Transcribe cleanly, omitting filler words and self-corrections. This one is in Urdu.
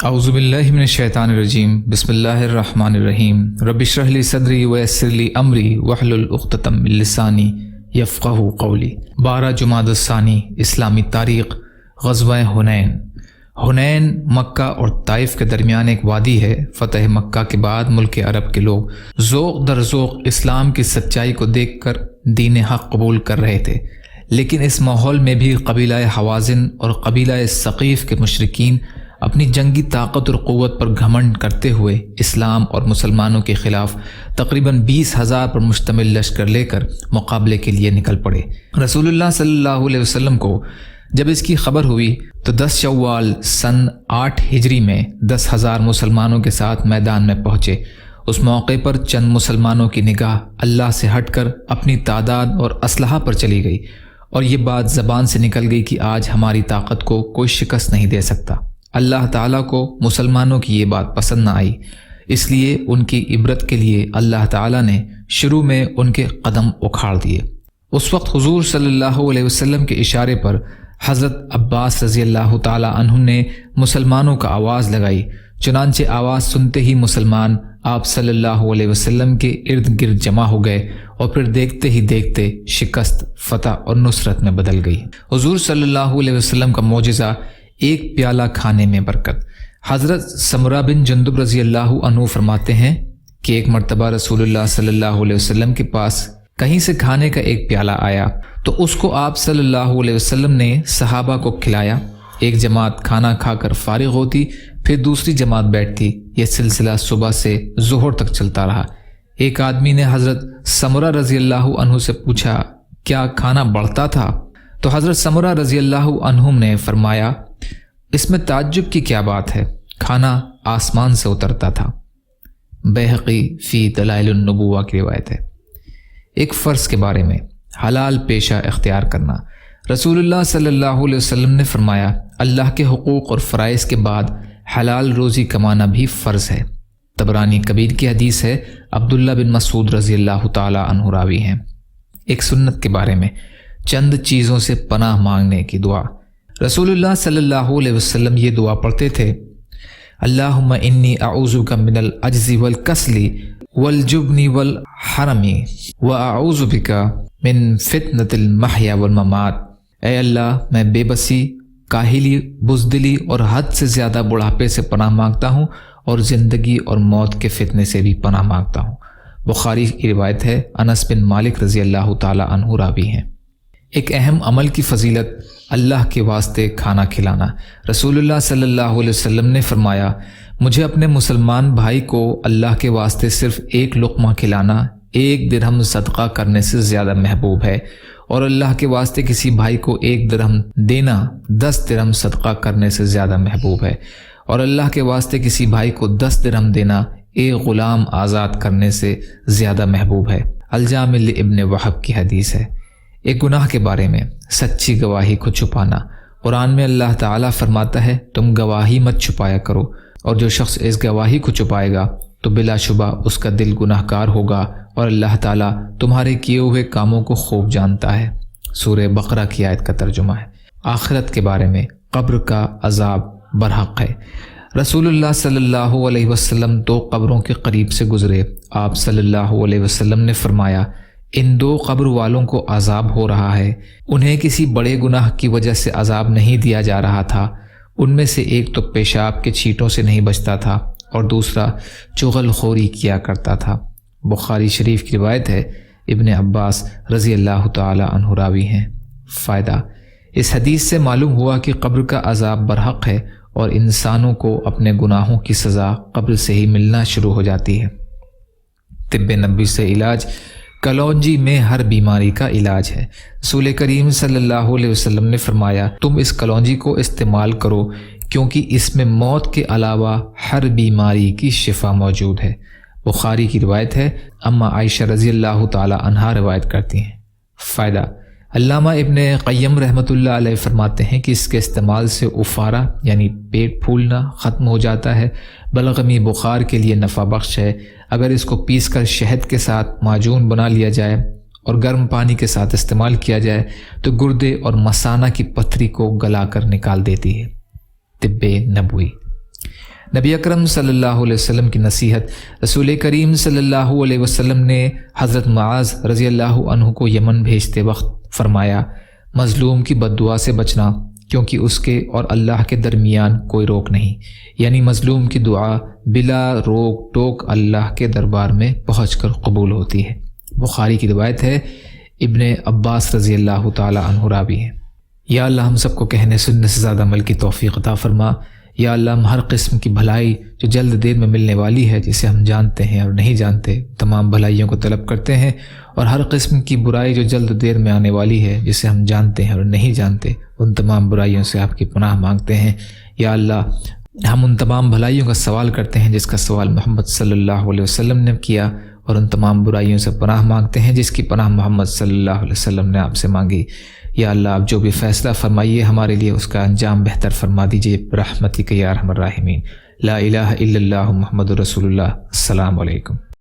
اعوذ باللہ من الشیطان الرجیم بسم اللہ الرحمن الرحیم رب اشرح لی صدری ویسر لی امری واحلل عقدۃ من لسانی یفقہوا قولی۔ 12 جمادی الثانی اسلامی تاریخ، غزوہ حنین۔ حنین مکہ اور طائف کے درمیان ایک وادی ہے۔ فتح مکہ کے بعد ملک عرب کے لوگ ذوق در ذوق اسلام کی سچائی کو دیکھ کر دین حق قبول کر رہے تھے، لیکن اس ماحول میں بھی قبیلہ حوازن اور قبیلہ ثقیف کے مشرکین اپنی جنگی طاقت اور قوت پر گھمنڈ کرتے ہوئے اسلام اور مسلمانوں کے خلاف تقریباً 20,000 پر مشتمل لشکر لے کر مقابلے کے لیے نکل پڑے۔ رسول اللہ صلی اللہ علیہ وسلم کو جب اس کی خبر ہوئی تو 10 شوال سن 8 ہجری میں 10,000 مسلمانوں کے ساتھ میدان میں پہنچے۔ اس موقع پر چند مسلمانوں کی نگاہ اللہ سے ہٹ کر اپنی تعداد اور اسلحہ پر چلی گئی، اور یہ بات زبان سے نکل گئی کہ آج ہماری طاقت کو کوئی شکست نہیں دے سکتا۔ اللہ تعالیٰ کو مسلمانوں کی یہ بات پسند نہ آئی، اس لیے ان کی عبرت کے لیے اللہ تعالیٰ نے شروع میں ان کے قدم اکھاڑ دیے۔ اس وقت حضور صلی اللہ علیہ وسلم کے اشارے پر حضرت عباس رضی اللہ تعالیٰ عنہ نے مسلمانوں کا آواز لگائی۔ چنانچہ آواز سنتے ہی مسلمان آپ صلی اللہ علیہ وسلم کے ارد گرد جمع ہو گئے، اور پھر دیکھتے ہی دیکھتے شکست، فتح اور نصرت میں بدل گئی۔ حضور صلی اللہ علیہ وسلم کا معجزہ، ایک پیالہ کھانے میں برکت۔ حضرت سمرہ بن جندب رضی اللہ عنہ فرماتے ہیں کہ ایک مرتبہ رسول اللہ صلی اللہ علیہ وسلم کے پاس کہیں سے کھانے کا ایک پیالہ آیا تو اس کو آپ صلی اللہ علیہ وسلم نے صحابہ کو کھلایا۔ ایک جماعت کھانا کھا کر فارغ ہوتی، پھر دوسری جماعت بیٹھتی۔ یہ سلسلہ صبح سے ظہر تک چلتا رہا۔ ایک آدمی نے حضرت سمرہ رضی اللہ عنہ سے پوچھا، کیا کھانا بڑھتا تھا؟ تو حضرت سمرہ رضی اللہ عنہ نے فرمایا، اس میں تعجب کی کیا بات ہے، کھانا آسمان سے اترتا تھا۔ بیہقی فی دلائل النبوہ کی روایت ہے۔ ایک فرض کے بارے میں، حلال پیشہ اختیار کرنا۔ رسول اللہ صلی اللہ علیہ وسلم نے فرمایا، اللہ کے حقوق اور فرائض کے بعد حلال روزی کمانا بھی فرض ہے۔ طبرانی کبیر کی حدیث ہے، عبداللہ بن مسعود رضی اللہ تعالی عنہ راوی ہیں۔ ایک سنت کے بارے میں، چند چیزوں سے پناہ مانگنے کی دعا۔ رسول اللہ صلی اللہ علیہ وسلم یہ دعا پڑھتے تھے، اللہم انی اعوذک من العجز والکسل والجبن والحرم واعوذ بک من فتنۃ المحیا والممات۔ اے اللہ، میں بے بسی، کاہلی، بزدلی اور حد سے زیادہ بڑھاپے سے پناہ مانگتا ہوں، اور زندگی اور موت کے فتنے سے بھی پناہ مانگتا ہوں۔ بخاری کی روایت ہے، انس بن مالک رضی اللہ تعالی عنہ راوی ہیں۔ ایک اہم عمل کی فضیلت، اللہ کے واسطے کھانا کھلانا۔ رسول اللہ صلی اللہ علیہ وسلم نے فرمایا، مجھے اپنے مسلمان بھائی کو اللہ کے واسطے صرف ایک لقمہ کھلانا 1 درہم صدقہ کرنے سے زیادہ محبوب ہے، اور اللہ کے واسطے کسی بھائی کو 1 درہم دینا 10 درہم صدقہ کرنے سے زیادہ محبوب ہے، اور اللہ کے واسطے کسی بھائی کو 10 درہم دینا 1 غلام آزاد کرنے سے زیادہ محبوب ہے۔ الجامع ابن وہب کی حدیث ہے۔ ایک گناہ کے بارے میں، سچی گواہی کو چھپانا۔ قرآن میں اللہ تعالیٰ فرماتا ہے، تم گواہی مت چھپایا کرو، اور جو شخص اس گواہی کو چھپائے گا تو بلا شبہ اس کا دل گناہ کار ہوگا، اور اللہ تعالیٰ تمہارے کیے ہوئے کاموں کو خوب جانتا ہے۔ سورہ بقرہ کی آیت کا ترجمہ ہے۔ آخرت کے بارے میں، قبر کا عذاب برحق ہے۔ رسول اللہ صلی اللہ علیہ وسلم 2 قبروں کے قریب سے گزرے۔ آپ صلی اللہ علیہ وسلم نے فرمایا، ان 2 قبر والوں کو عذاب ہو رہا ہے، انہیں کسی بڑے گناہ کی وجہ سے عذاب نہیں دیا جا رہا تھا۔ ان میں سے ایک تو پیشاب کے چھینٹوں سے نہیں بچتا تھا، اور دوسرا چغل خوری کیا کرتا تھا۔ بخاری شریف کی روایت ہے، ابن عباس رضی اللہ تعالی عنہ راوی ہیں۔ فائدہ، اس حدیث سے معلوم ہوا کہ قبر کا عذاب برحق ہے، اور انسانوں کو اپنے گناہوں کی سزا قبر سے ہی ملنا شروع ہو جاتی ہے۔ طب نبوی سے علاج، کلونجی میں ہر بیماری کا علاج ہے۔ رسول کریم صلی اللہ علیہ وسلم نے فرمایا، تم اس کلونجی کو استعمال کرو، کیونکہ اس میں موت کے علاوہ ہر بیماری کی شفا موجود ہے۔ بخاری کی روایت ہے، اما عائشہ رضی اللہ تعالی عنہا روایت کرتی ہیں۔ فائدہ، علامہ ابن قیم رحمۃ اللہ علیہ فرماتے ہیں کہ اس کے استعمال سے افارہ یعنی پیٹ پھولنا ختم ہو جاتا ہے۔ بلغمی بخار کے لیے نفع بخش ہے۔ اگر اس کو پیس کر شہد کے ساتھ معجون بنا لیا جائے اور گرم پانی کے ساتھ استعمال کیا جائے تو گردے اور مثانہ کی پتھری کو گلا کر نکال دیتی ہے۔ طب نبوی۔ نبی اکرم صلی اللہ علیہ وسلم کی نصیحت۔ رسول کریم صلی اللہ علیہ وسلم نے حضرت معاذ رضی اللہ عنہ کو یمن بھیجتے وقت فرمایا، مظلوم کی بد دعا سے بچنا، کیونکہ اس کے اور اللہ کے درمیان کوئی روک نہیں، یعنی مظلوم کی دعا بلا روک ٹوک اللہ کے دربار میں پہنچ کر قبول ہوتی ہے۔ بخاری کی روایت ہے، ابن عباس رضی اللہ تعالی عنہ راوی ہیں۔ یا اللہ ہم سب کو کہنے سننے سے زیادہ عمل کی توفیق عطا فرما۔ یا اللہ ہم ہر قسم کی بھلائی جو جلد دیر میں ملنے والی ہے، جسے ہم جانتے ہیں اور نہیں جانتے، تمام بھلائیوں کو طلب کرتے ہیں، اور ہر قسم کی برائی جو جلد دیر میں آنے والی ہے، جسے ہم جانتے ہیں اور نہیں جانتے، ان تمام برائیوں سے آپ کی پناہ مانگتے ہیں۔ یا اللہ ہم ان تمام بھلائیوں کا سوال کرتے ہیں جس کا سوال محمد صلی اللہ علیہ وسلم نے کیا، اور ان تمام برائیوں سے پناہ مانگتے ہیں جس کی پناہ محمد صلی اللہ علیہ وسلم نے آپ سے مانگی۔ یا اللہ آپ جو بھی فیصلہ فرمائیے ہمارے لیے اس کا انجام بہتر فرما دیجیے برحمتک یا ارحم الراحمین۔ لا الہ الا اللہ محمد رسول اللہ۔ السلام علیکم۔